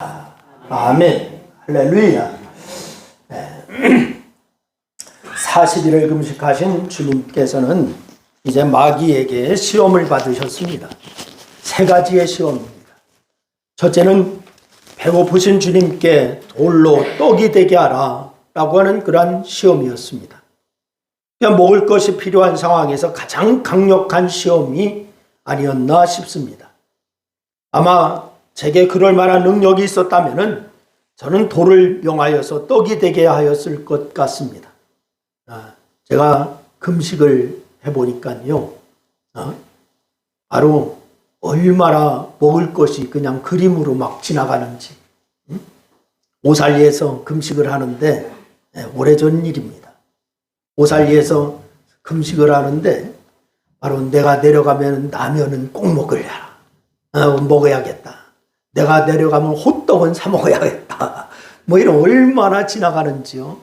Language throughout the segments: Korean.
아멘. 할렐루야. 40일을 금식하신 주님께서는 이제 마귀에게 시험을 받으셨습니다. 세 가지의 시험입니다. 첫째는 배고프신 주님께 돌로 떡이 되게 하라 라고 하는 그러한 시험이었습니다. 그냥 먹을 것이 필요한 상황에서 가장 강력한 시험이 아니었나 싶습니다. 아마 제게 그럴 만한 능력이 있었다면 저는 돌을 명하여서 떡이 되게 하였을 것 같습니다. 제가 금식을 해보니까요, 바로 얼마나 먹을 것이 그냥 그림으로 막 지나가는지. 오살리에서 금식을 하는데, 오래전 일입니다. 오살리에서 금식을 하는데 바로 내가 내려가면 라면은 꼭 먹어야겠다. 내가 내려가면 호떡은 사 먹어야겠다. 뭐 이런 얼마나 지나가는지요.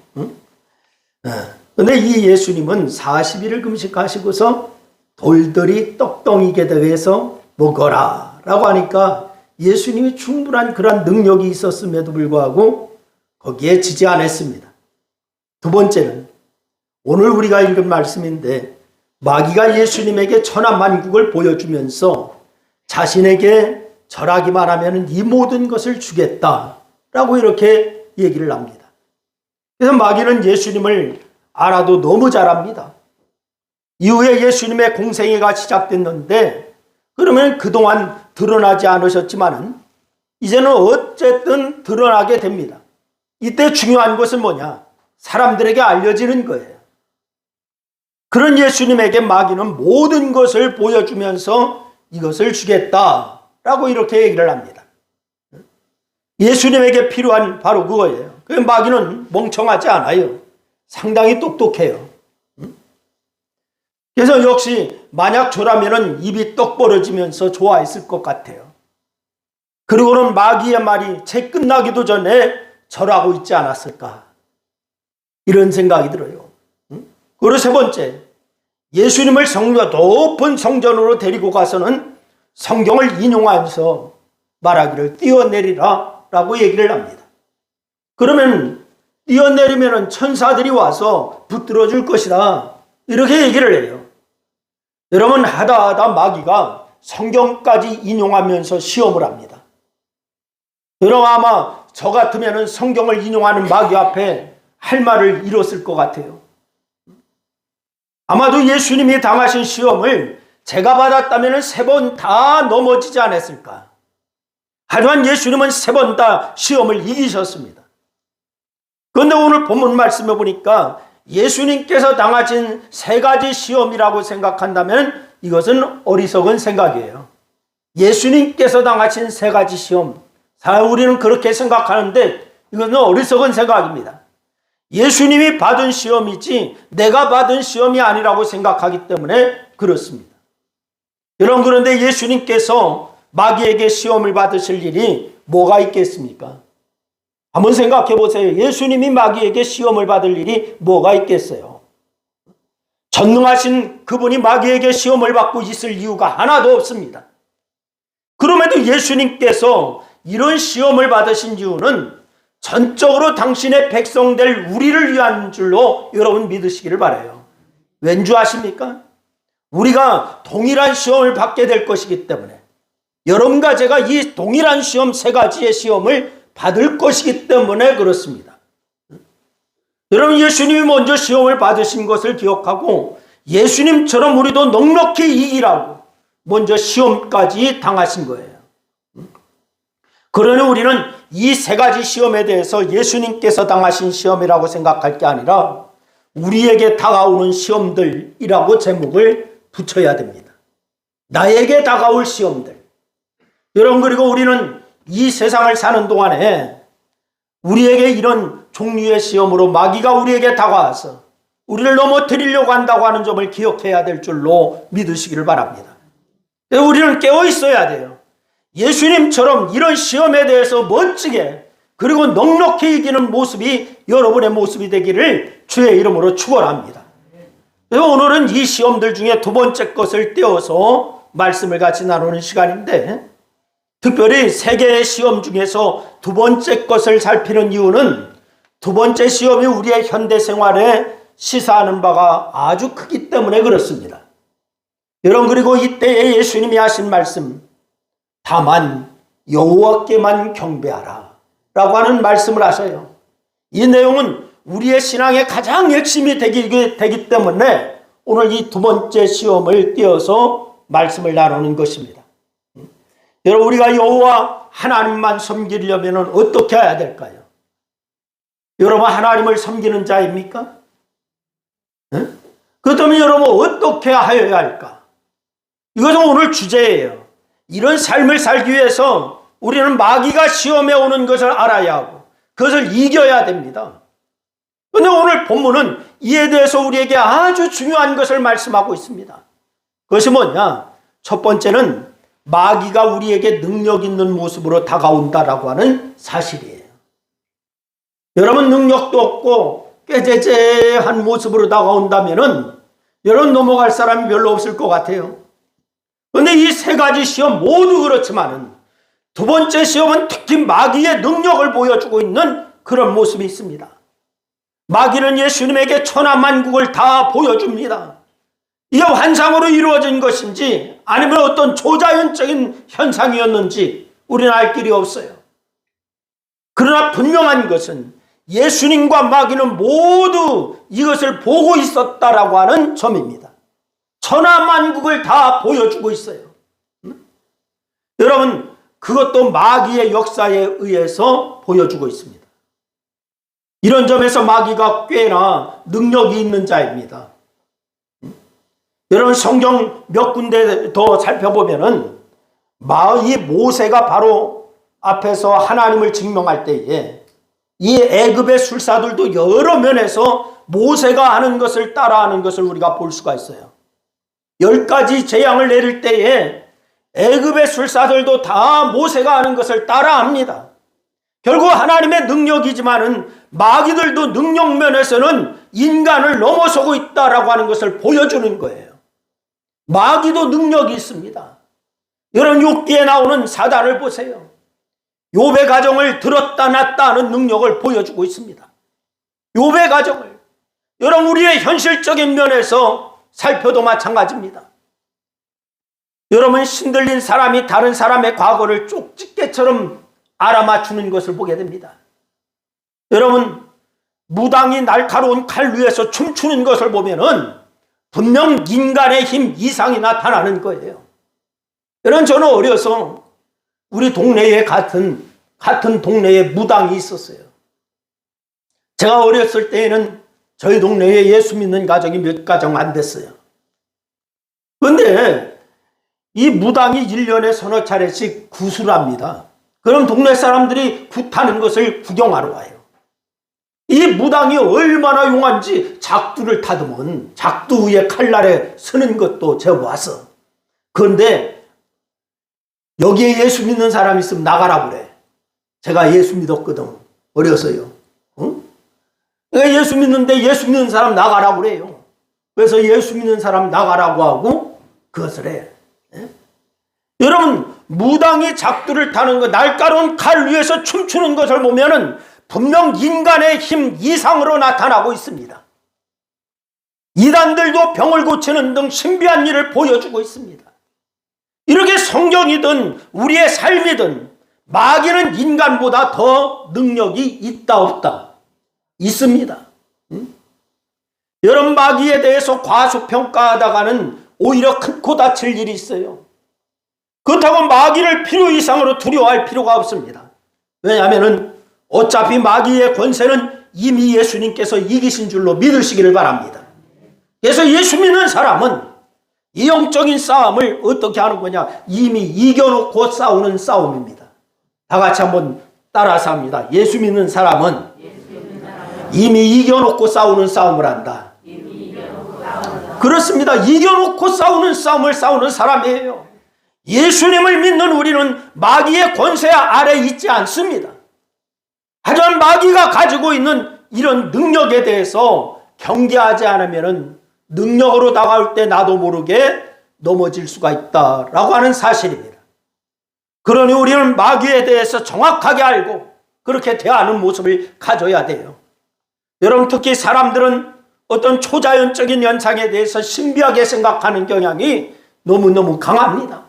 근데 이 예수님은 40일을 금식하시고서 돌들이 떡덩이게 되어서 먹어라 라고 하니까 예수님이 충분한 그런 능력이 있었음에도 불구하고 거기에 지지 않았습니다. 두 번째는 오늘 우리가 읽은 말씀인데 마귀가 예수님에게 천하만국을 보여주면서 자신에게 절하기만 하면 이 모든 것을 주겠다라고 이렇게 얘기를 합니다. 그래서 마귀는 예수님을 알아도 너무 잘 압니다. 이후에 예수님의 공생애가 시작됐는데 그러면 그동안 드러나지 않으셨지만은 이제는 어쨌든 드러나게 됩니다. 이때 중요한 것은 뭐냐? 사람들에게 알려지는 거예요. 그런 예수님에게 마귀는 모든 것을 보여주면서 이것을 주겠다라고 이렇게 얘기를 합니다. 예수님에게 필요한 바로 그거예요. 그 마귀는 멍청하지 않아요. 상당히 똑똑해요. 그래서 역시 만약 저라면은 입이 떡 벌어지면서 좋아했을 것 같아요. 그리고는 마귀의 말이 채 끝나기도 전에 절하고 있지 않았을까, 이런 생각이 들어요. 그리고 세 번째, 예수님을 높은 성전으로 데리고 가서는 성경을 인용하면서 말하기를 뛰어내리라 라고 얘기를 합니다. 그러면 뛰어내리면 천사들이 와서 붙들어 줄 것이다, 이렇게 얘기를 해요. 여러분, 하다 마귀가 성경까지 인용하면서 시험을 합니다. 여러분, 아마 저 같으면 성경을 인용하는 마귀 앞에 할 말을 잃었을 것 같아요. 아마도 예수님이 당하신 시험을 제가 받았다면 3번 다 넘어지지 않았을까. 하지만 예수님은 3번 다 시험을 이기셨습니다. 그런데 오늘 본문 말씀에 보니까 예수님께서 당하신 3가지 시험이라고 생각한다면 이것은 어리석은 생각이에요. 예수님께서 당하신 3가지 시험, 우리는 그렇게 생각하는데 이것은 어리석은 생각입니다. 예수님이 받은 시험이지 내가 받은 시험이 아니라고 생각하기 때문에 그렇습니다. 여러분, 그런데 예수님께서 마귀에게 시험을 받으실 일이 뭐가 있겠습니까? 한번 생각해 보세요. 예수님이 마귀에게 시험을 받을 일이 뭐가 있겠어요? 전능하신 그분이 마귀에게 시험을 받고 있을 이유가 하나도 없습니다. 그럼에도 예수님께서 이런 시험을 받으신 이유는 전적으로 당신의 백성될 우리를 위한 줄로 여러분 믿으시기를 바라요. 왠 줄 아십니까? 우리가 동일한 시험을 받게 될 것이기 때문에, 여러분과 제가 이 동일한 시험 3가지의 시험을 받을 것이기 때문에 그렇습니다. 여러분, 예수님이 먼저 시험을 받으신 것을 기억하고 예수님처럼 우리도 넉넉히 이기라고 먼저 시험까지 당하신 거예요. 그러니 우리는 이 3가지 시험에 대해서 예수님께서 당하신 시험이라고 생각할 게 아니라 우리에게 다가오는 시험들이라고 제목을 붙여야 됩니다. 나에게 다가올 시험들. 여러분, 그리고 우리는 이 세상을 사는 동안에 우리에게 이런 종류의 시험으로 마귀가 우리에게 다가와서 우리를 넘어뜨리려고 한다고 하는 점을 기억해야 될 줄로 믿으시기를 바랍니다. 우리는 깨어 있어야 돼요. 예수님처럼 이런 시험에 대해서 멋지게 그리고 넉넉히 이기는 모습이 여러분의 모습이 되기를 주의 이름으로 축원합니다. 오늘은 이 시험들 중에 2번째 것을 떼어서 말씀을 같이 나누는 시간인데, 특별히 세 개의 시험 중에서 두 번째 것을 살피는 이유는 두 번째 시험이 우리의 현대 생활에 시사하는 바가 아주 크기 때문에 그렇습니다. 여러분, 그리고 이때에 예수님이 하신 말씀, 다만 여호와께만 경배하라 라고 하는 말씀을 하셔요. 이 내용은 우리의 신앙의 가장 핵심이 되기 때문에 오늘 이 두 번째 시험을 띄어서 말씀을 나누는 것입니다. 여러분, 우리가 여호와 하나님만 섬기려면 어떻게 해야 될까요? 여러분, 하나님을 섬기는 자입니까? 그렇다면 여러분, 어떻게 하여야 할까? 이것은 오늘 주제예요. 이런 삶을 살기 위해서 우리는 마귀가 시험에 오는 것을 알아야 하고 그것을 이겨야 됩니다. 그런데 오늘 본문은 이에 대해서 우리에게 아주 중요한 것을 말씀하고 있습니다. 그것이 뭐냐? 첫 번째는 마귀가 우리에게 능력 있는 모습으로 다가온다라고 하는 사실이에요. 여러분, 능력도 없고 꾀죄죄한 모습으로 다가온다면은 여러분 넘어갈 사람이 별로 없을 것 같아요. 그런데 이 세 가지 시험 모두 그렇지만은 두 번째 시험은 특히 마귀의 능력을 보여주고 있는 그런 모습이 있습니다. 마귀는 예수님에게 천하만국을 다 보여줍니다. 이게 환상으로 이루어진 것인지 아니면 어떤 초자연적인 현상이었는지 우리는 알 길이 없어요. 그러나 분명한 것은 예수님과 마귀는 모두 이것을 보고 있었다라고 하는 점입니다. 천하만국을 다 보여주고 있어요. 여러분, 그것도 마귀의 역사에 의해서 보여주고 있습니다. 이런 점에서 마귀가 꽤나 능력이 있는 자입니다. 여러분, 성경 몇 군데 더 살펴보면은 이 모세가 바로 앞에서 하나님을 증명할 때에 이 애굽의 술사들도 여러 면에서 모세가 하는 것을 따라하는 것을 우리가 볼 수가 있어요. 10가지 재앙을 내릴 때에 애굽의 술사들도 다 모세가 하는 것을 따라합니다. 결국 하나님의 능력이지만은 마귀들도 능력 면에서는 인간을 넘어서고 있다라고 하는 것을 보여주는 거예요. 마귀도 능력이 있습니다. 여러분, 욥기에 나오는 사단을 보세요. 욥의 가정을 들었다 놨다 하는 능력을 보여주고 있습니다. 욥의 가정을 여러분, 우리의 현실적인 면에서 살펴도 마찬가지입니다. 여러분, 신들린 사람이 다른 사람의 과거를 쪽집게처럼 알아맞추는 것을 보게 됩니다. 여러분, 무당이 날카로운 칼 위에서 춤추는 것을 보면은 분명 인간의 힘 이상이 나타나는 거예요. 여러분, 저는 어려서 우리 동네에 같은 동네에 무당이 있었어요. 제가 어렸을 때에는 저희 동네에 예수 믿는 가정이 몇 가정 안 됐어요. 그런데 이 무당이 1년에 서너 차례씩 구슬을 합니다. 그럼 동네 사람들이 굿하는 것을 구경하러 와요. 이 무당이 얼마나 용한지 작두를 타드면 작두 위에 칼날에 서는 것도 제가 와서. 그런데 여기에 예수 믿는 사람이 있으면 나가라 그래. 제가 예수 믿었거든. 어려서요. 응? 예수 믿는데 예수 믿는 사람 나가라 그래요. 그래서 예수 믿는 사람 나가라고 하고 그것을 해. 여러분, 무당이 작두를 타는 것, 날카로운 칼 위에서 춤추는 것을 보면은 분명 인간의 힘 이상으로 나타나고 있습니다. 이단들도 병을 고치는 등 신비한 일을 보여주고 있습니다. 이렇게 성경이든 우리의 삶이든 마귀는 인간보다 더 능력이 있다 없다? 있습니다. 여러분, 마귀에 대해서 과소평가하다가는 오히려 큰 코 다칠 일이 있어요. 그렇다고 마귀를 필요 이상으로 두려워할 필요가 없습니다. 왜냐하면 어차피 마귀의 권세는 이미 예수님께서 이기신 줄로 믿으시기를 바랍니다. 그래서 예수 믿는 사람은 이 영적인 싸움을 어떻게 하는 거냐? 이미 이겨놓고 싸우는 싸움입니다. 다 같이 한번 따라서 합니다. 예수 믿는 사람은 이미 이겨놓고 싸우는 싸움을 한다. 그렇습니다. 이겨놓고 싸우는 싸움을 싸우는 사람이에요. 예수님을 믿는 우리는 마귀의 권세 아래 있지 않습니다. 하지만 마귀가 가지고 있는 이런 능력에 대해서 경계하지 않으면 능력으로 다가올 때 나도 모르게 넘어질 수가 있다라고 하는 사실입니다. 그러니 우리는 마귀에 대해서 정확하게 알고 그렇게 대하는 모습을 가져야 돼요. 여러분, 특히 사람들은 어떤 초자연적인 현상에 대해서 신비하게 생각하는 경향이 너무너무 강합니다.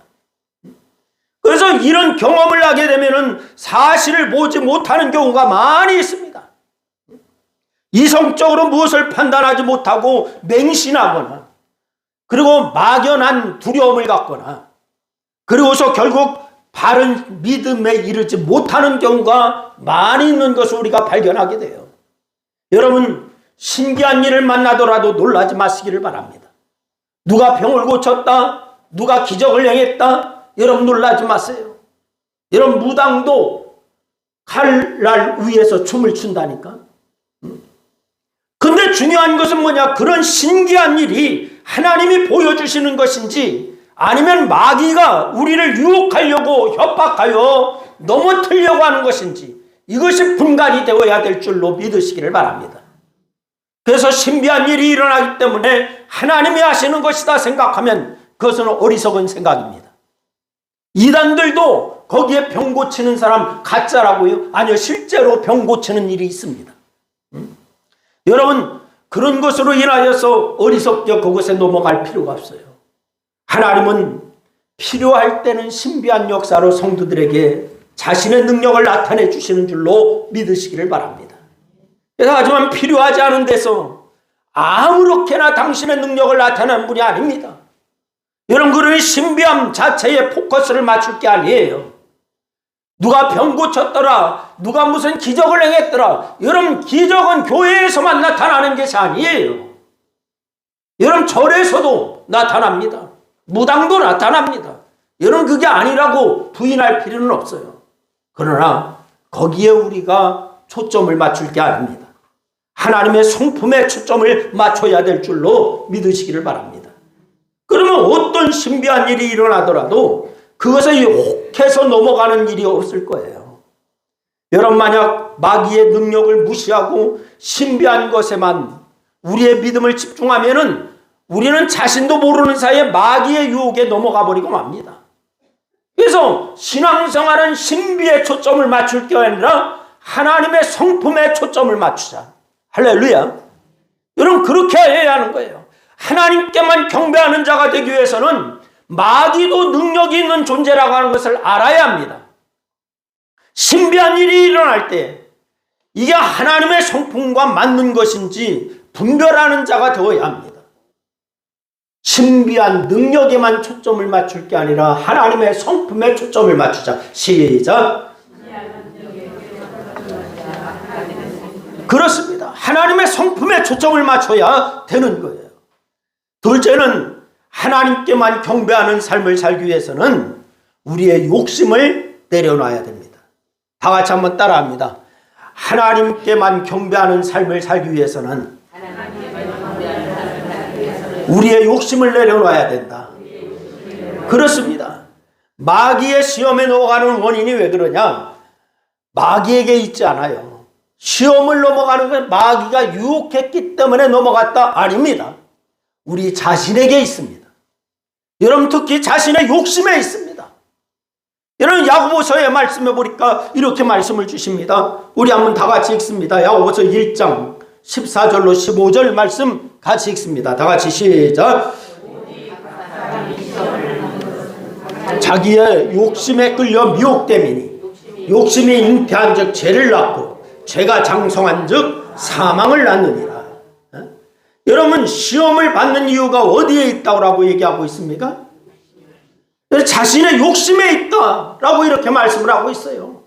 그래서 이런 경험을 하게 되면 사실을 보지 못하는 경우가 많이 있습니다. 이성적으로 무엇을 판단하지 못하고 맹신하거나, 그리고 막연한 두려움을 갖거나, 그리고서 결국 바른 믿음에 이르지 못하는 경우가 많이 있는 것을 우리가 발견하게 돼요. 여러분, 신기한 일을 만나더라도 놀라지 마시기를 바랍니다. 누가 병을 고쳤다, 누가 기적을 행했다, 여러분 놀라지 마세요. 여러분, 무당도 칼날 위에서 춤을 춘다니까. 근데 중요한 것은 뭐냐? 그런 신기한 일이 하나님이 보여주시는 것인지, 아니면 마귀가 우리를 유혹하려고 협박하여 넘어뜨리려고 하는 것인지, 이것이 분간이 되어야 될 줄로 믿으시기를 바랍니다. 그래서 신비한 일이 일어나기 때문에 하나님이 하시는 것이다 생각하면 그것은 어리석은 생각입니다. 이단들도 거기에 병 고치는 사람 가짜라고요? 아니요, 실제로 병 고치는 일이 있습니다. 여러분, 그런 것으로 인하여서 어리석게 그것에 넘어갈 필요가 없어요. 하나님은 필요할 때는 신비한 역사로 성도들에게 자신의 능력을 나타내 주시는 줄로 믿으시기를 바랍니다. 그래서 하지만 필요하지 않은 데서 아무렇게나 당신의 능력을 나타내는 분이 아닙니다. 여러분, 그러니 신비함 자체에 포커스를 맞출 게 아니에요. 누가 병 고쳤더라, 누가 무슨 기적을 행했더라, 여러분, 기적은 교회에서만 나타나는 것이 아니에요. 여러분, 절에서도 나타납니다. 무당도 나타납니다. 여러분, 그게 아니라고 부인할 필요는 없어요. 그러나 거기에 우리가 초점을 맞출 게 아닙니다. 하나님의 성품에 초점을 맞춰야 될 줄로 믿으시기를 바랍니다. 그러면 어떤 신비한 일이 일어나더라도 그것에 혹해서 넘어가는 일이 없을 거예요. 여러분, 만약 마귀의 능력을 무시하고 신비한 것에만 우리의 믿음을 집중하면은 우리는 자신도 모르는 사이에 마귀의 유혹에 넘어가 버리고 맙니다. 그래서 신앙생활은 신비에 초점을 맞출 게 아니라 하나님의 성품에 초점을 맞추자. 할렐루야. 여러분, 그렇게 해야 하는 거예요. 하나님께만 경배하는 자가 되기 위해서는 마귀도 능력이 있는 존재라고 하는 것을 알아야 합니다. 신비한 일이 일어날 때 이게 하나님의 성품과 맞는 것인지 분별하는 자가 되어야 합니다. 신비한 능력에만 초점을 맞출 게 아니라 하나님의 성품에 초점을 맞추자. 시작. 그렇습니다. 하나님의 성품에 초점을 맞춰야 되는 거예요. 둘째는 하나님께만 경배하는 삶을 살기 위해서는 우리의 욕심을 내려놔야 됩니다. 다 같이 한번 따라합니다. 하나님께만 경배하는 삶을 살기 위해서는 우리의 욕심을 내려놔야 된다. 그렇습니다. 마귀의 시험에 넘어가는 원인이 왜 그러냐? 마귀에게 있지 않아요. 시험을 넘어가는 건 마귀가 유혹했기 때문에 넘어갔다? 아닙니다. 우리 자신에게 있습니다. 여러분, 특히 자신의 욕심에 있습니다. 여러분, 야고보서의 말씀에 보니까 이렇게 말씀을 주십니다. 우리 한번 다 같이 읽습니다. 야고보서 1장 14절로 15절 말씀 같이 읽습니다. 다 같이 시작. 자기의 욕심에 끌려 미혹됨이니 욕심이 잉태한 즉 죄를 낳고 죄가 장성한 즉 사망을 낳느니라. 여러분, 시험을 받는 이유가 어디에 있다고 얘기하고 있습니까? 자신의 욕심에 있다라고 이렇게 말씀을 하고 있어요.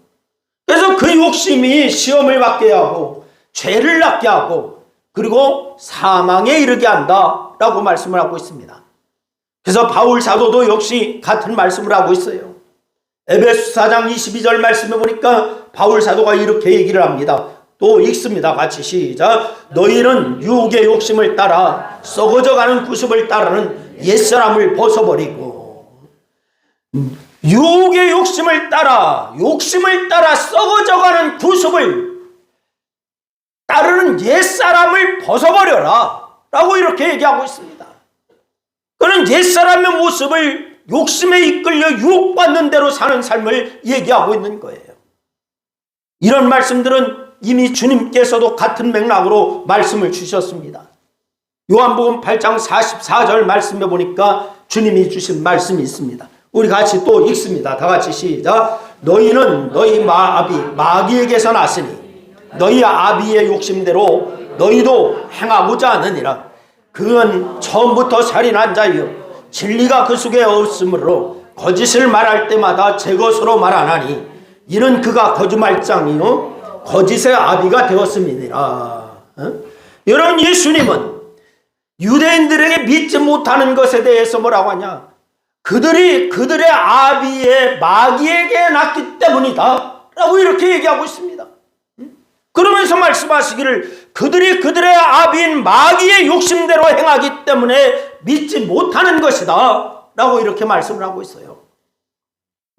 그래서 그 욕심이 시험을 받게 하고 죄를 낳게 하고 그리고 사망에 이르게 한다라고 말씀을 하고 있습니다. 그래서 바울 사도도 역시 같은 말씀을 하고 있어요. 에베소 4장 22절 말씀에 보니까 바울 사도가 이렇게 얘기를 합니다. 또 읽습니다. 같이 시작. 너희는 유혹의 욕심을 따라 썩어져가는 구습을 따르는 옛사람을 벗어버리고, 유혹의 욕심을 따라 썩어져가는 구습을 따르는 옛사람을 벗어버려라 라고 이렇게 얘기하고 있습니다. 그는 옛사람의 모습을 욕심에 이끌려 유혹받는 대로 사는 삶을 얘기하고 있는 거예요. 이런 말씀들은 이미 주님께서도 같은 맥락으로 말씀을 주셨습니다. 요한복음 8장 44절 말씀해 보니까 주님이 주신 말씀이 있습니다. 우리 같이 또 읽습니다. 다 같이 시작. 너희는 너희 마귀에게서 났으니 너희 아비의 욕심대로 너희도 행하고자 하느니라. 그건 처음부터 살인한 자요 진리가 그 속에 없으므로 거짓을 말할 때마다 제 것으로 말하나니 이는 그가 거짓말장이요 거짓의 아비가 되었음이니라. 여러분, 예수님은 유대인들에게 믿지 못하는 것에 대해서 뭐라고 하냐? 그들의 아비의 마귀에게 낳기 때문이다 라고 이렇게 얘기하고 있습니다. 그러면서 말씀하시기를 그들의 아비인 마귀의 욕심대로 행하기 때문에 믿지 못하는 것이다 라고 이렇게 말씀을 하고 있어요.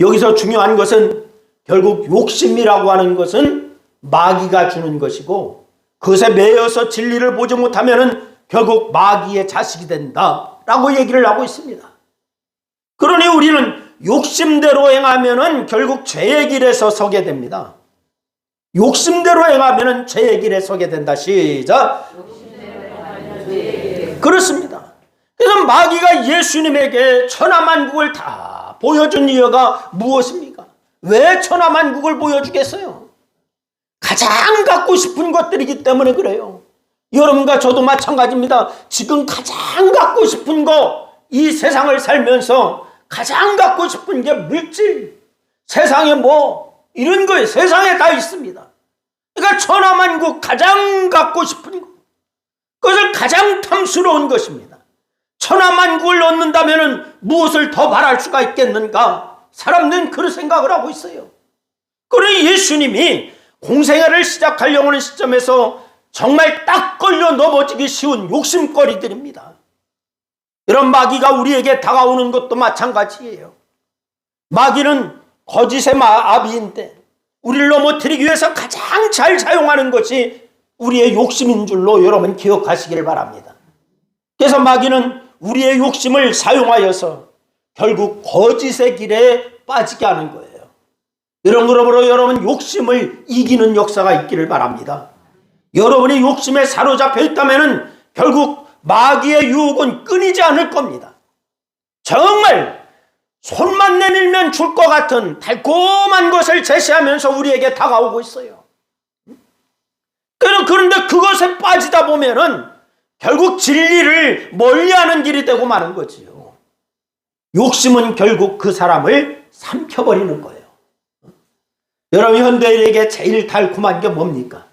여기서 중요한 것은 결국 욕심이라고 하는 것은 마귀가 주는 것이고 그것에 매여서 진리를 보지 못하면 결국 마귀의 자식이 된다 라고 얘기를 하고 있습니다. 그러니 우리는 욕심대로 행하면 결국 죄의 길에서 서게 됩니다. 욕심대로 행하면 죄의 길에 서게 된다. 시작. 그렇습니다. 그래서 마귀가 예수님에게 천하만국을 다 보여준 이유가 무엇입니까? 왜 천하만국을 보여주겠어요? 가장 갖고 싶은 것들이기 때문에 그래요. 여러분과 저도 마찬가지입니다. 지금 가장 갖고 싶은 거, 이 세상을 살면서 가장 갖고 싶은 게 물질, 세상에 뭐 이런 거에 세상에 다 있습니다. 그러니까 천하만국 가장 갖고 싶은 것, 그것을 가장 탐스러운 것입니다. 천하만국을 얻는다면 무엇을 더 바랄 수가 있겠는가? 사람들은 그런 생각을 하고 있어요. 그러니 예수님이 공생애를 시작하려고 하는 시점에서 정말 딱 걸려 넘어지기 쉬운 욕심거리들입니다. 이런 마귀가 우리에게 다가오는 것도 마찬가지예요. 마귀는 거짓의 아비인데 우리를 넘어뜨리기 위해서 가장 잘 사용하는 것이 우리의 욕심인 줄로 여러분 기억하시기를 바랍니다. 그래서 마귀는 우리의 욕심을 사용하여서 결국 거짓의 길에 빠지게 하는 거예요. 이런 그러므로 여러분 욕심을 이기는 역사가 있기를 바랍니다. 여러분이 욕심에 사로잡혀 있다면 결국 마귀의 유혹은 끊이지 않을 겁니다. 정말 손만 내밀면 줄 것 같은 달콤한 것을 제시하면서 우리에게 다가오고 있어요. 그런데 그것에 빠지다 보면은 결국 진리를 멀리하는 길이 되고 마는 거지요. 욕심은 결국 그 사람을 삼켜버리는 거예요. 여러분, 현대인에게 제일 달콤한 게 뭡니까?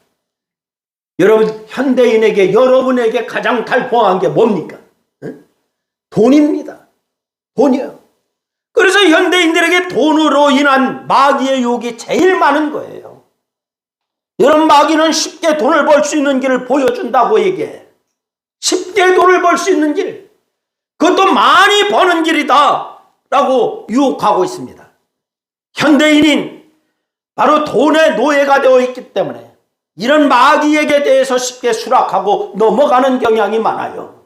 여러분, 현대인에게, 여러분에게 가장 달콤한 게 뭡니까? 돈입니다. 돈이요. 그래서 현대인들에게 돈으로 인한 마귀의 유혹이 제일 많은 거예요. 여러분, 마귀는 쉽게 돈을 벌 수 있는 길을 보여준다고 얘기해. 쉽게 돈을 벌 수 있는 길. 그것도 많이 버는 길이다 라고 유혹하고 있습니다. 현대인인 바로 돈의 노예가 되어 있기 때문에 이런 마귀에게 대해서 쉽게 수락하고 넘어가는 경향이 많아요.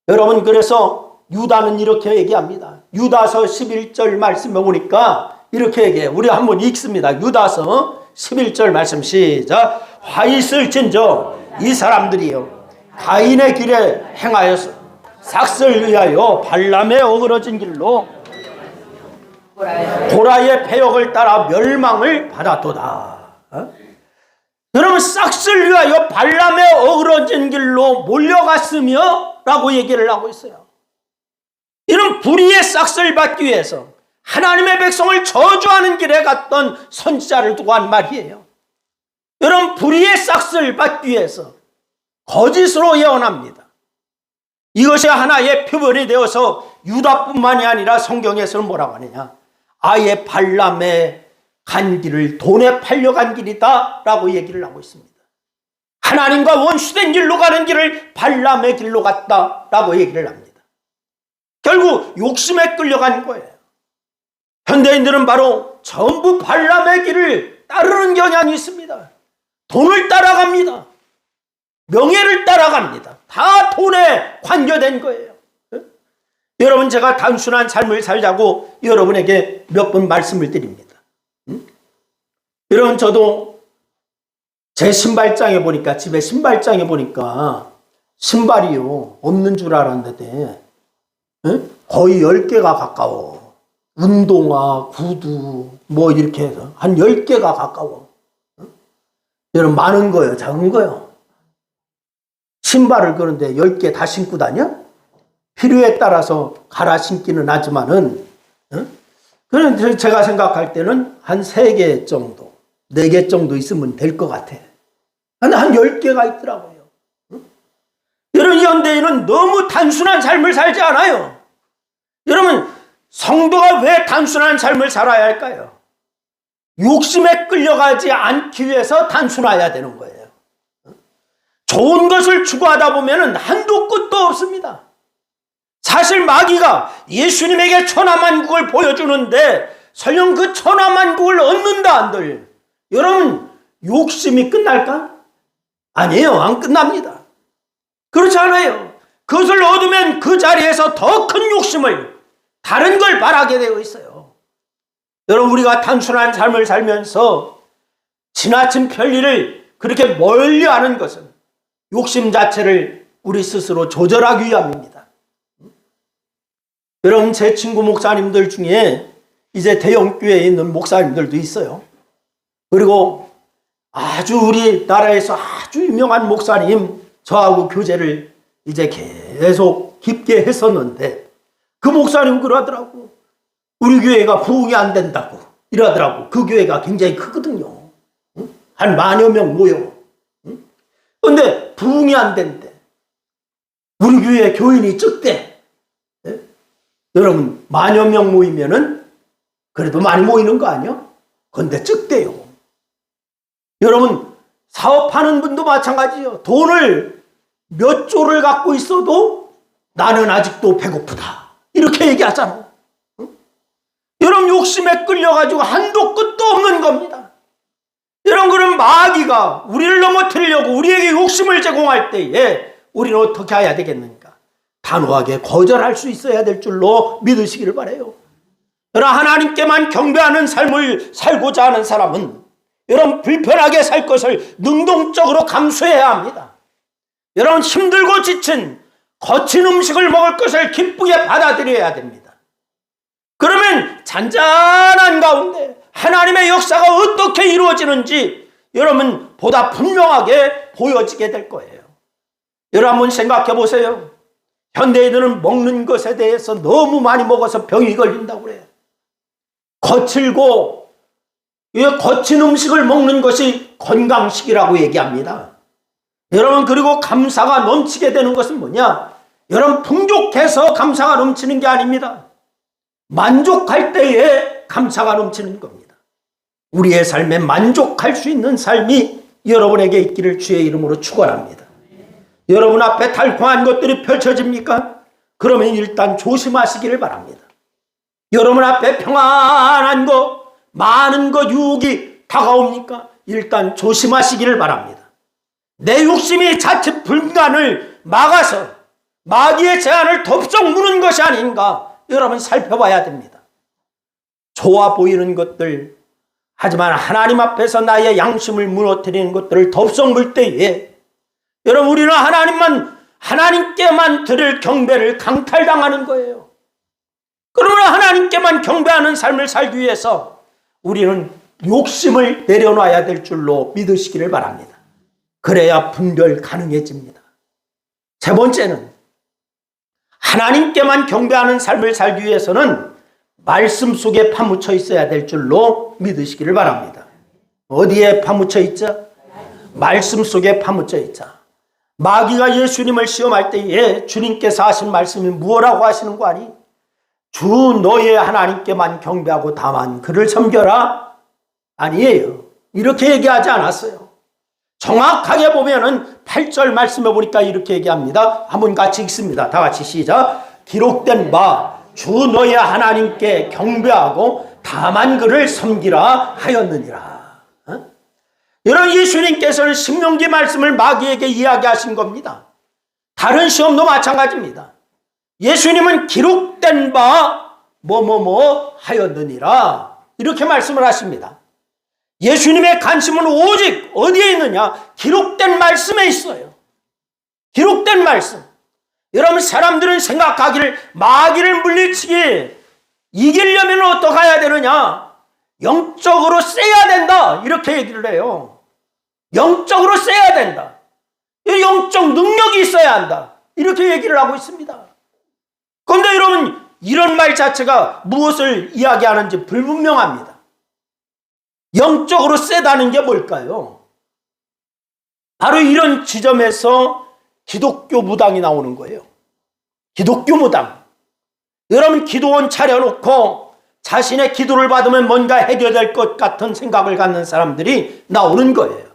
여러분, 그래서 유다는 이렇게 얘기합니다. 유다서 11절 말씀에 보니까 이렇게 얘기해. 우리 한번 읽습니다. 유다서 11절 말씀 시작. 화 있을진저 이 사람들이요 가인의 길에 행하여서 삭슬 위하여 발람에 어그러진 길로 고라의 패역을 따라 멸망을 받았도다. 여러분, 싹쓸 위하여 발람에 어그러진 길로 몰려갔으며 라고 얘기를 하고 있어요. 이런 불의의 싹쓸 받기 위해서 하나님의 백성을 저주하는 길에 갔던 선지자를 두고 한 말이에요. 여러분, 불의의 싹쓸 받기 위해서 거짓으로 예언합니다. 이것이 하나의 표본이 되어서 유다뿐만이 아니라 성경에서는 뭐라고 하느냐, 아예 발람의 간 길을 돈에 팔려간 길이다 라고 얘기를 하고 있습니다. 하나님과 원수된 길로 가는 길을 발람의 길로 갔다 라고 얘기를 합니다. 결국 욕심에 끌려간 거예요. 현대인들은 바로 전부 발람의 길을 따르는 경향이 있습니다. 돈을 따라갑니다. 명예를 따라갑니다. 다 돈에 관여된 거예요. 여러분, 제가 단순한 삶을 살자고 여러분에게 몇 번 말씀을 드립니다. 여러분, 저도 제 신발장에 보니까, 집에 신발장에 보니까 신발이요, 없는 줄 알았는데 거의 10개가 가까워. 운동화, 구두 뭐 이렇게 해서 한 10개가 가까워. 여러분, 많은 거예요, 작은 거예요? 신발을 그런데 10개 다 신고 다녀? 필요에 따라서 갈아 신기는 하지만은, 그런데 제가 생각할 때는 한 3개 정도, 4개 정도 있으면 될 것 같아. 근데 한 10개가 있더라고요. 여러분, 현대인은 너무 단순한 삶을 살지 않아요. 여러분, 성도가 왜 단순한 삶을 살아야 할까요? 욕심에 끌려가지 않기 위해서 단순해야 되는 거예요. 좋은 것을 추구하다 보면 한도 끝도 없습니다. 사실 마귀가 예수님에게 천하만국을 보여주는데 설령 그 천하만국을 얻는다 한들 여러분, 욕심이 끝날까? 아니에요. 안 끝납니다. 그렇지 않아요. 그것을 얻으면 그 자리에서 더 큰 욕심을, 다른 걸 바라게 되어 있어요. 여러분, 우리가 단순한 삶을 살면서 지나친 편리를 그렇게 멀리 하는 것은 욕심 자체를 우리 스스로 조절하기 위함입니다. 여러분, 제 친구 목사님들 중에 이제 대형교회에 있는 목사님들도 있어요. 그리고 아주 우리나라에서 아주 유명한 목사님, 저하고 교제를 이제 계속 깊게 했었는데 그 목사님 그러더라고. 우리 교회가 부흥이 안 된다고 이러더라고. 그 교회가 굉장히 크거든요. 한 10,000여 명 모여. 그런데 부흥이 안 된대. 우리 교회 교인이 적대. 여러분, 10,000여 명 모이면은 그래도 많이 모이는 거 아니야? 그런데 적대요. 여러분, 사업하는 분도 마찬가지예요. 돈을 몇 조를 갖고 있어도 나는 아직도 배고프다, 이렇게 얘기하잖아. 여러분, 욕심에 끌려가지고 한도 끝도 없는 겁니다. 여러분, 그럼 마귀가 우리를 넘어뜨리려고 우리에게 욕심을 제공할 때에 우리는 어떻게 해야 되겠는가? 단호하게 거절할 수 있어야 될 줄로 믿으시기를 바라요. 여러분, 하나님께만 경배하는 삶을 살고자 하는 사람은 여러분, 불편하게 살 것을 능동적으로 감수해야 합니다. 여러분, 힘들고 지친 거친 음식을 먹을 것을 기쁘게 받아들여야 됩니다. 그러면 잔잔한 가운데 하나님의 역사가 어떻게 이루어지는지 여러분 보다 분명하게 보여지게 될 거예요. 여러분, 한번 생각해 보세요. 현대인들은 먹는 것에 대해서 너무 많이 먹어서 병이 걸린다고 그래요. 거칠고 거친 음식을 먹는 것이 건강식이라고 얘기합니다. 여러분, 그리고 감사가 넘치게 되는 것은 뭐냐? 여러분, 풍족해서 감사가 넘치는 게 아닙니다. 만족할 때에 감사가 넘치는 겁니다. 우리의 삶에 만족할 수 있는 삶이 여러분에게 있기를 주의 이름으로 축원합니다. 여러분 앞에 달콤한 것들이 펼쳐집니까? 그러면 일단 조심하시기를 바랍니다. 여러분 앞에 평안한 것, 많은 것, 유혹이 다가옵니까? 일단 조심하시기를 바랍니다. 내 욕심이 자칫 불간을 막아서 마귀의 제한을 덥석 무는 것이 아닌가 여러분 살펴봐야 됩니다. 좋아 보이는 것들, 하지만 하나님 앞에서 나의 양심을 무너뜨리는 것들을 덥석 물 때에 여러분, 우리는 하나님께만 드릴 경배를 강탈당하는 거예요. 그러나 하나님께만 경배하는 삶을 살기 위해서 우리는 욕심을 내려놔야 될 줄로 믿으시기를 바랍니다. 그래야 분별 가능해집니다. 세 번째는 하나님께만 경배하는 삶을 살기 위해서는 말씀 속에 파묻혀 있어야 될 줄로 믿으시기를 바랍니다. 어디에 파묻혀 있죠? 말씀 속에 파묻혀 있자. 마귀가 예수님을 시험할 때에 주님께서 하신 말씀이 무엇라고 하시는 거 아니? 주 너의 하나님께만 경배하고 다만 그를 섬겨라? 아니에요. 이렇게 얘기하지 않았어요. 정확하게 보면은 8절 말씀해 보니까 이렇게 얘기합니다. 한번 같이 읽습니다. 다 같이 시작. 기록된 바 주 너의 하나님께 경배하고 다만 그를 섬기라 하였느니라. 여러분, 예수님께서는 신명기 말씀을 마귀에게 이야기하신 겁니다. 다른 시험도 마찬가지입니다. 예수님은 기록된 바 뭐뭐뭐 하였느니라 이렇게 말씀을 하십니다. 예수님의 관심은 오직 어디에 있느냐? 기록된 말씀에 있어요. 기록된 말씀. 여러분, 사람들은 생각하기를 마귀를 물리치기 이기려면 어떻게 해야 되느냐? 영적으로 세야 된다 이렇게 얘기를 해요. 영적으로 세야 된다. 영적 능력이 있어야 한다 이렇게 얘기를 하고 있습니다. 그런데 여러분, 이런 말 자체가 무엇을 이야기하는지 불분명합니다. 영적으로 세다는 게 뭘까요? 바로 이런 지점에서 기독교 무당이 나오는 거예요. 기독교 무당. 여러분, 기도원 차려놓고 자신의 기도를 받으면 뭔가 해결될 것 같은 생각을 갖는 사람들이 나오는 거예요.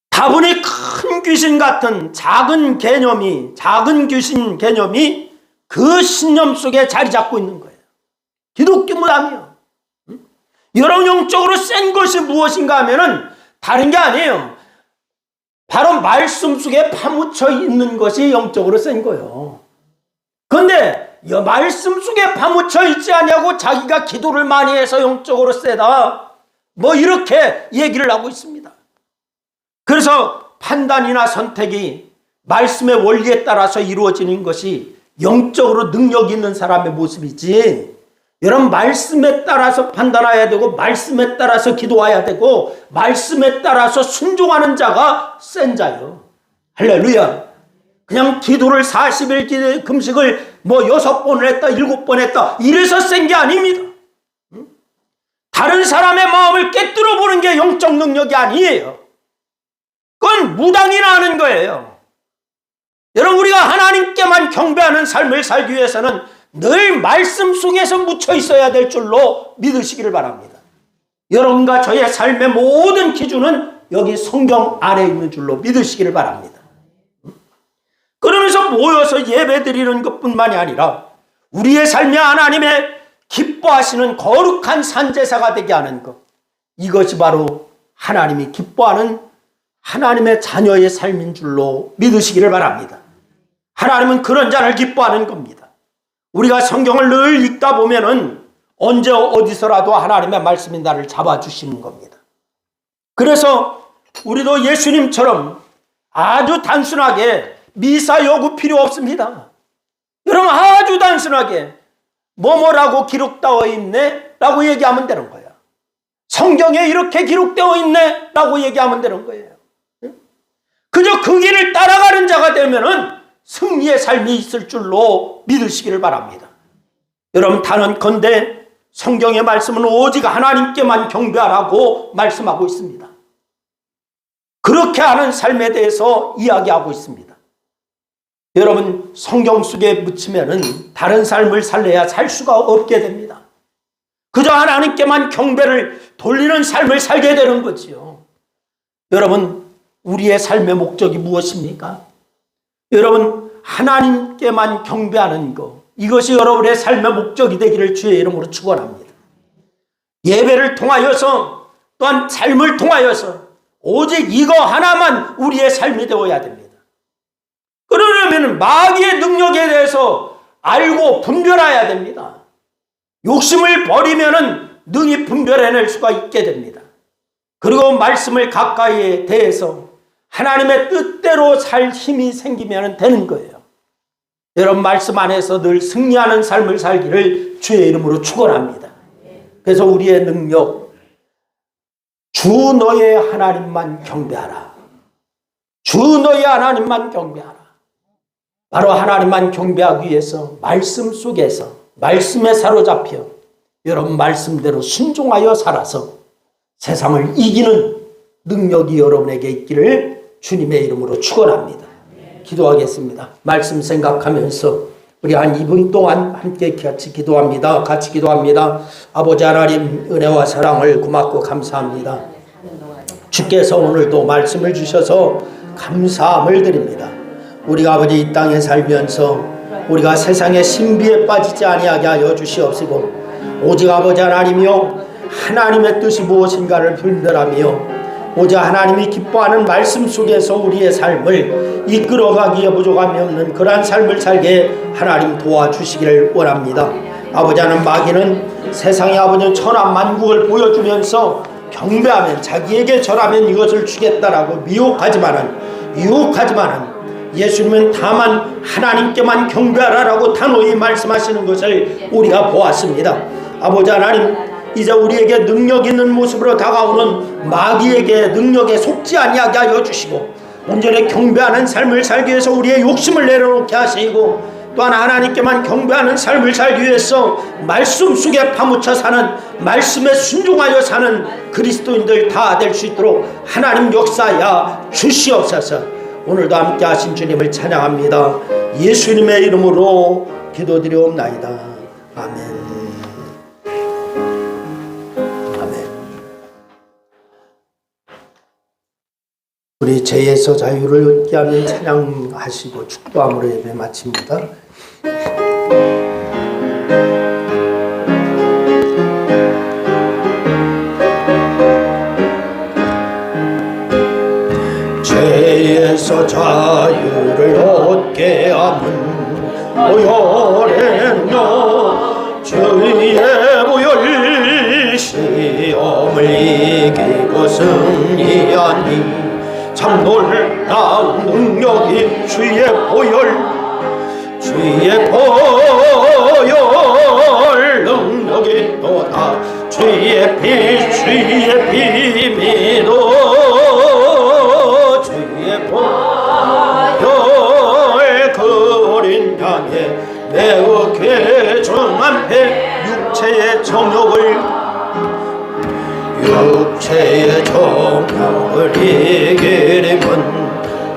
다분히 큰 귀신 같은 작은 귀신 개념이 그 신념 속에 자리 잡고 있는 거예요. 기독교 무당이요. 여러분, 영적으로 센 것이 무엇인가 하면은 다른 게 아니에요. 바로 말씀 속에 파묻혀 있는 것이 영적으로 센 거예요. 그런데 말씀 속에 파묻혀 있지 않냐고 자기가 기도를 많이 해서 영적으로 세다 뭐 이렇게 얘기를 하고 있습니다. 그래서 판단이나 선택이 말씀의 원리에 따라서 이루어지는 것이 영적으로 능력 있는 사람의 모습이지, 여러분, 말씀에 따라서 판단해야 되고 말씀에 따라서 기도해야 되고 말씀에 따라서 순종하는 자가 센 자요. 할렐루야. 그냥 기도를 40일 금식을 뭐 6번을 했다 7번 했다 이래서 센 게 아닙니다. 다른 사람의 마음을 깨뜨려 보는 게 영적 능력이 아니에요. 그건 무당이나 하는 거예요. 여러분, 우리가 하나님께만 경배하는 삶을 살기 위해서는 늘 말씀 속에서 묻혀 있어야 될 줄로 믿으시기를 바랍니다. 여러분과 저의 삶의 모든 기준은 여기 성경 안에 있는 줄로 믿으시기를 바랍니다. 그러면서 모여서 예배드리는 것뿐만이 아니라 우리의 삶이 하나님의 기뻐하시는 거룩한 산제사가 되게 하는 것, 이것이 바로 하나님이 기뻐하는 하나님의 자녀의 삶인 줄로 믿으시기를 바랍니다. 하나님은 그런 자를 기뻐하는 겁니다. 우리가 성경을 늘 읽다 보면은 언제 어디서라도 하나님의 말씀이 나를 잡아주시는 겁니다. 그래서 우리도 예수님처럼 아주 단순하게 미사 요구 필요 없습니다. 여러분, 아주 단순하게 뭐뭐라고 기록되어 있네 라고 얘기하면 되는 거예요. 성경에 이렇게 기록되어 있네 라고 얘기하면 되는 거예요. 그저 그 길을 따라가는 자가 되면은 승리의 삶이 있을 줄로 믿으시기를 바랍니다. 여러분, 단언컨대 성경의 말씀은 오직 하나님께만 경배하라고 말씀하고 있습니다. 그렇게 하는 삶에 대해서 이야기하고 있습니다. 여러분, 성경 속에 묻히면은 다른 삶을 살려야 살 수가 없게 됩니다. 그저 하나님께만 경배를 돌리는 삶을 살게 되는 거지요. 여러분, 우리의 삶의 목적이 무엇입니까? 여러분, 하나님께만 경배하는 것, 이것이 여러분의 삶의 목적이 되기를 주의 이름으로 축원합니다. 예배를 통하여서 또한 삶을 통하여서 오직 이거 하나만 우리의 삶이 되어야 됩니다. 그러려면 마귀의 능력에 대해서 알고 분별해야 됩니다. 욕심을 버리면은 능히 분별해낼 수가 있게 됩니다. 그리고 말씀을 가까이에 대해서 하나님의 뜻대로 살 힘이 생기면 되는 거예요. 여러분, 말씀 안에서 늘 승리하는 삶을 살기를 주의 이름으로 축원합니다. 그래서 우리의 능력, 주 너의 하나님만 경배하라. 주 너의 하나님만 경배하라. 바로 하나님만 경배하기 위해서 말씀 속에서 말씀에 사로잡혀 여러분 말씀대로 순종하여 살아서 세상을 이기는 능력이 여러분에게 있기를 주님의 이름으로 축원합니다. 기도하겠습니다. 말씀 생각하면서 우리 한 2분 동안 함께 같이 기도합니다. 같이 기도합니다. 아버지 하나님, 은혜와 사랑을 고맙고 감사합니다. 주께서 오늘도 말씀을 주셔서 감사함을 드립니다. 우리가 아버지 이 땅에 살면서 우리가 세상의 신비에 빠지지 아니하게 하여 주시옵시고, 오직 아버지 하나님이여 하나님의 뜻이 무엇인가를 분별하며 오직 하나님이 기뻐하는 말씀 속에서 우리의 삶을 이끌어가기에 부족함이 없는 그러한 삶을 살게 하나님 도와주시기를 원합니다. 아버지 하나님, 마귀는 세상의 아버지 천한 만국을 보여주면서 경배하면, 자기에게 절하면 이것을 주겠다라고 유혹하지만은 예수님은 다만 하나님께만 경배하라라고 단호히 말씀하시는 것을 우리가 보았습니다. 아버지 하나님, 이제 우리에게 능력 있는 모습으로 다가오는 마귀에게 능력에 속지 아니하게 하여 주시고, 온전히 경배하는 삶을 살기 위해서 우리의 욕심을 내려놓게 하시고, 또한 하나님께만 경배하는 삶을 살기 위해서 말씀 속에 파묻혀 사는, 말씀에 순종하여 사는 그리스도인들 다 될 수 있도록 하나님 역사하여 주시옵소서. 오늘도 함께 하신 주님을 찬양합니다. 예수님의 이름으로 기도드리옵나이다. 아멘. 우리 죄에서 자유를 얻게 하는 찬양하시고 축도함으로 예배 마칩니다. 죄에서 자유를 얻게 하는 보혈에는요, 주의 보혈 시험을 이기고 승리하니 참 놀라운 능력이 주의 보혈 능력이 또다. 주의 피 믿어 주의 보혈 그 어린 양에 매우 괴중한 배 육체의 정욕을 이기려면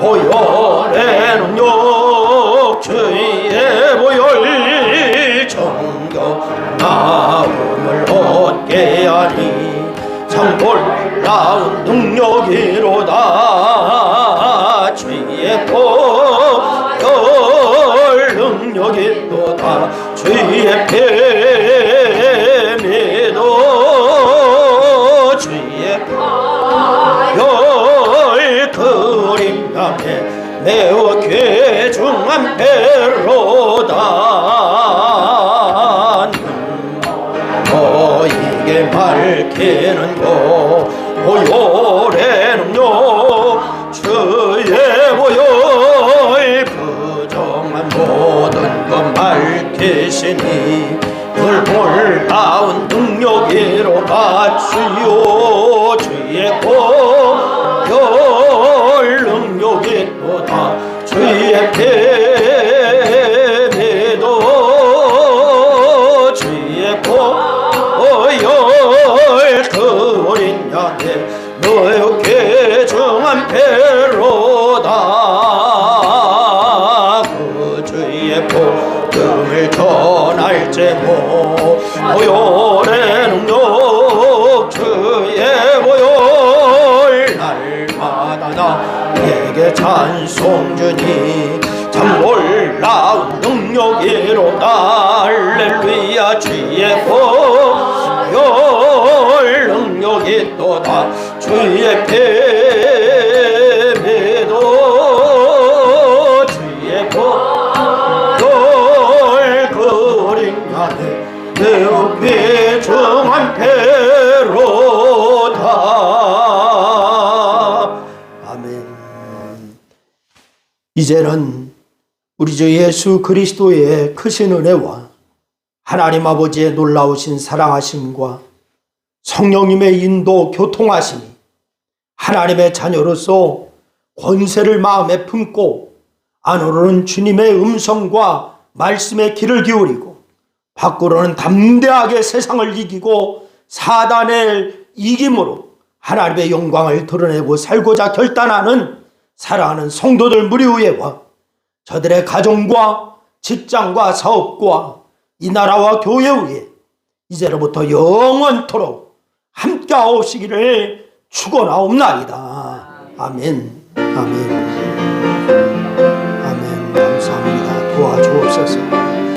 보혈의 능력, 주의 보혈 정결함을 얻게 하니 참 놀라운 능력이로다. 주의 보혈 능력이 또다. 주의 피 믿어 그림 앞에 매우 귀중한 배로다. 이게 밝히는 거 보혈의 능력, 주의 보혈 부정한 모든 것 밝히시니 놀라운 능력이로다. 주여 주의 보혈 능력이 또다. 주의 피 믿어 주의 보혈 그 어린 양에 너의 귀중한 배로다. 그 주의 복음을 전할 제목 보혈의 능력, 주의 보혈 날마다 나에게 찬송 주니 참 놀라운 능력이로다. 할렐루야. 주의 보혈 능력이 또다. 주의 피 믿어 주의 보혈 그 어린 양에 매우 귀중한 배로다. 아멘. 이제는 우리 주 예수 그리스도의 크신 은혜와 하나님 아버지의 놀라우신 사랑하심과 성령님의 인도 교통하심이 하나님의 자녀로서 권세를 마음에 품고 안으로는 주님의 음성과 말씀에 귀를 기울이고 밖으로는 담대하게 세상을 이기고 사단을 이김으로 하나님의 영광을 드러내고 살고자 결단하는 사랑하는 성도들 무리 위에와 저들의 가정과 직장과 사업과 이 나라와 교회 위에 이제로부터 영원토록 함께하시기를 축원하옵나이다. 아멘. 아멘. 아멘. 감사합니다. 도와주옵소서.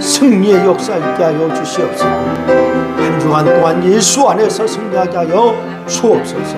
승리의 역사 있게 하여 주시옵소서. 한 주간 동안 예수 안에서 승리하게 하여 주옵소서.